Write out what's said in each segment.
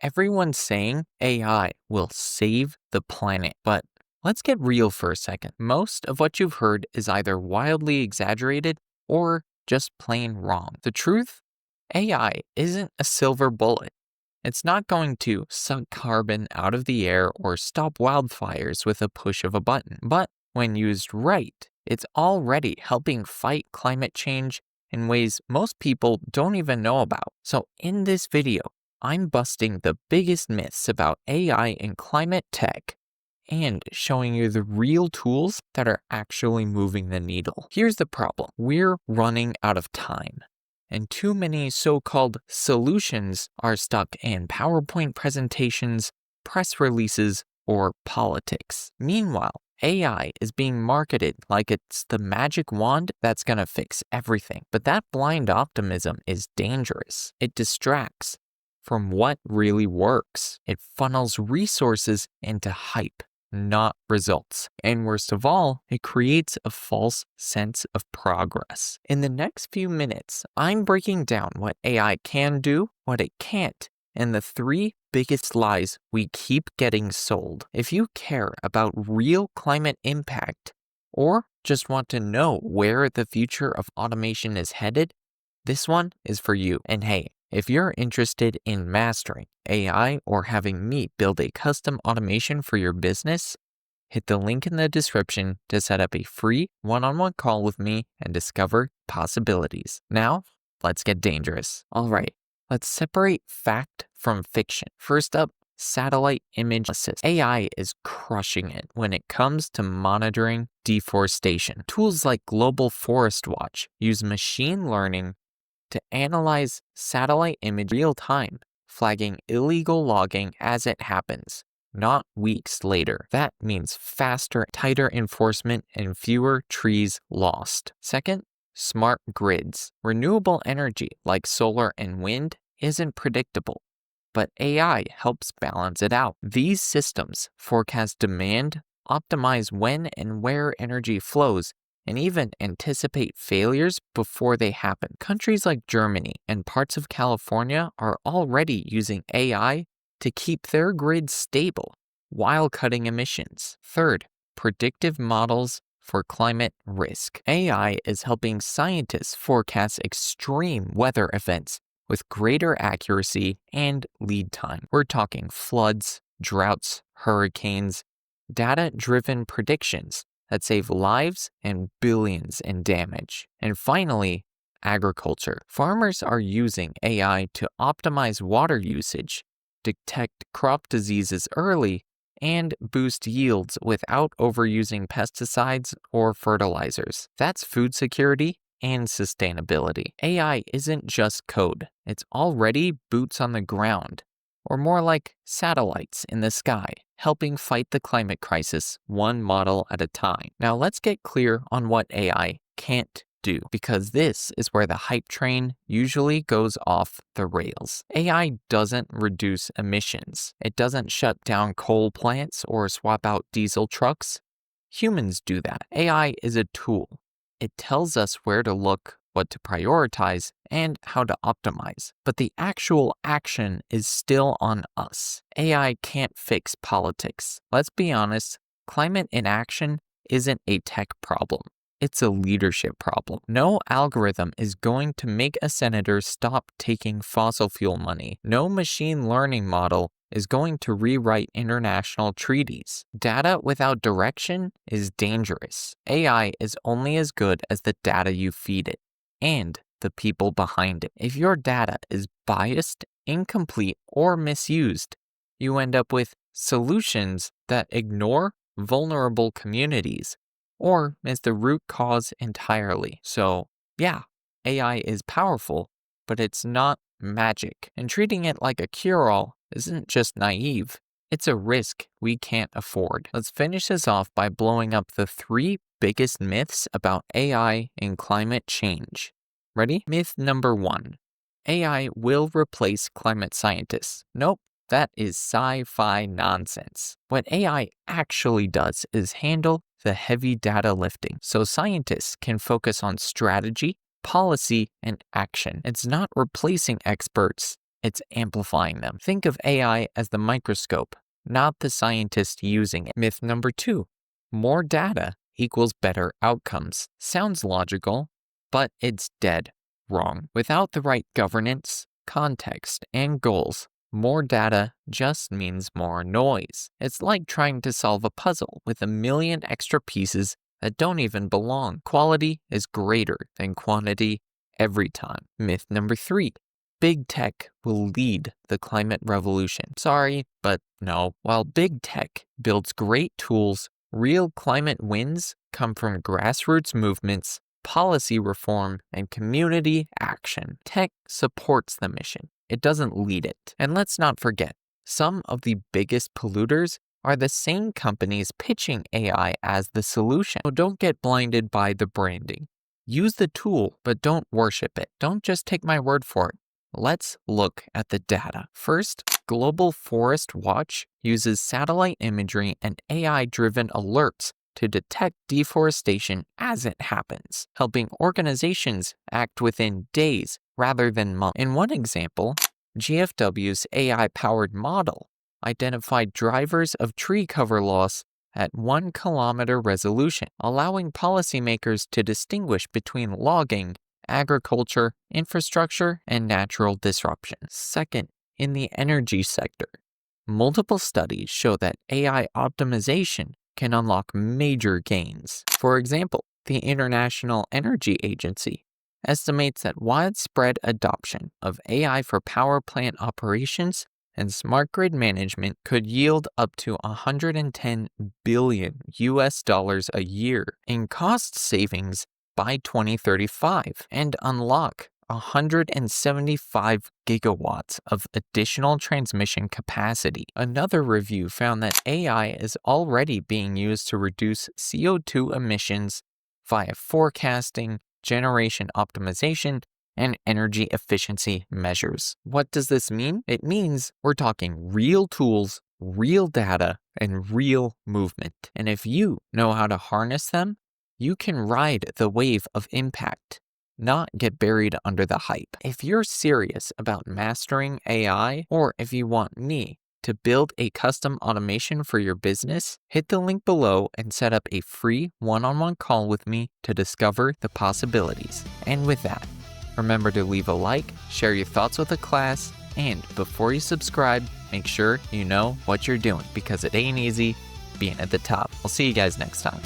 Everyone's saying AI will save the planet, but let's get real for a second. Most of what you've heard is either wildly exaggerated or just plain wrong. The truth? AI isn't a silver bullet. It's not going to suck carbon out of the air or stop wildfires with a push of a button. But when used right, it's already helping fight climate change in ways most people don't even know about. So in this video, I'm busting the biggest myths about AI and climate tech and showing you the real tools that are actually moving the needle. Here's the problem. We're running out of time, and too many so-called solutions are stuck in PowerPoint presentations, press releases, or politics. Meanwhile, AI is being marketed like it's the magic wand that's gonna fix everything. But that blind optimism is dangerous. It distracts from what really works. It funnels resources into hype, not results. And worst of all, it creates a false sense of progress. In the next few minutes, I'm breaking down what AI can do, what it can't, and the 3 biggest lies we keep getting sold. If you care about real climate impact or just want to know where the future of automation is headed, this one is for you. And hey, if you're interested in mastering AI or having me build a custom automation for your business, hit the link in the description to set up a free one-on-one call with me and discover possibilities. Now, let's get dangerous. All right, let's separate fact from fiction. First up, satellite image assist. AI is crushing it when it comes to monitoring deforestation. Tools like Global Forest Watch use machine learning to analyze satellite image real time, flagging illegal logging as it happens, not weeks later. That means faster, tighter enforcement and fewer trees lost. Second, smart grids. Renewable energy like solar and wind isn't predictable, but AI helps balance it out. These systems forecast demand, optimize when and where energy flows, and even anticipate failures before they happen. Countries like Germany and parts of California are already using AI to keep their grids stable while cutting emissions. Third, predictive models for climate risk. AI is helping scientists forecast extreme weather events with greater accuracy and lead time. We're talking floods, droughts, hurricanes, data-driven predictions that save lives and billions in damage. And finally, agriculture. Farmers are using AI to optimize water usage, detect crop diseases early, and boost yields without overusing pesticides or fertilizers. That's food security and sustainability. AI isn't just code. It's already boots on the ground, or more like satellites in the sky, helping fight the climate crisis one model at a time. Now let's get clear on what AI can't do, because this is where the hype train usually goes off the rails. AI doesn't reduce emissions. It doesn't shut down coal plants or swap out diesel trucks. Humans do that. AI is a tool. It tells us where to look, what to prioritize, and how to optimize. But the actual action is still on us. AI can't fix politics. Let's be honest, climate inaction isn't a tech problem. It's a leadership problem. No algorithm is going to make a senator stop taking fossil fuel money. No machine learning model is going to rewrite international treaties. Data without direction is dangerous. AI is only as good as the data you feed it and the people behind it. If your data is biased, incomplete, or misused, you end up with solutions that ignore vulnerable communities or miss the root cause entirely. So, yeah, AI is powerful, but it's not magic. And treating it like a cure-all isn't just naive, it's a risk we can't afford. Let's finish this off by blowing up the 3 biggest myths about AI and climate change. Ready? Myth number 1. AI will replace climate scientists. Nope, that is sci-fi nonsense. What AI actually does is handle the heavy data lifting, so scientists can focus on strategy, policy, and action. It's not replacing experts, it's amplifying them. Think of AI as the microscope, not the scientist using it. Myth number 2, more data equals better outcomes. Sounds logical, but it's dead wrong. Without the right governance, context, and goals, more data just means more noise. It's like trying to solve a puzzle with a million extra pieces that don't even belong. Quality is greater than quantity every time. Myth number 3, big tech will lead the climate revolution. Sorry, but no. While big tech builds great tools, real climate wins come from grassroots movements, policy reform, and community action. Tech supports the mission. It doesn't lead it. And let's not forget, some of the biggest polluters are the same companies pitching AI as the solution. So don't get blinded by the branding. Use the tool, but don't worship it. Don't just take my word for it. Let's look at the data. First, Global Forest Watch uses satellite imagery and AI-driven alerts to detect deforestation as it happens, helping organizations act within days rather than months. In one example, GFW's AI-powered model identified drivers of tree cover loss at 1 kilometer resolution, allowing policymakers to distinguish between logging, agriculture, infrastructure, and natural disruption. Second, in the energy sector, multiple studies show that AI optimization can unlock major gains. For example, the International Energy Agency estimates that widespread adoption of AI for power plant operations and smart grid management could yield up to $110 billion a year in cost savings by 2035 and unlock 175 gigawatts of additional transmission capacity. Another review found that AI is already being used to reduce CO2 emissions via forecasting, generation optimization, and energy efficiency measures. What does this mean? It means we're talking real tools, real data, and real movement. And if you know how to harness them, you can ride the wave of impact, not get buried under the hype. If you're serious about mastering AI, or if you want me to build a custom automation for your business, hit the link below and set up a free one-on-one call with me to discover the possibilities. And with that, remember to leave a like, share your thoughts with the class, and before you subscribe, make sure you know what you're doing, because it ain't easy being at the top. I'll see you guys next time.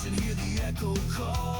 Hear the echo call.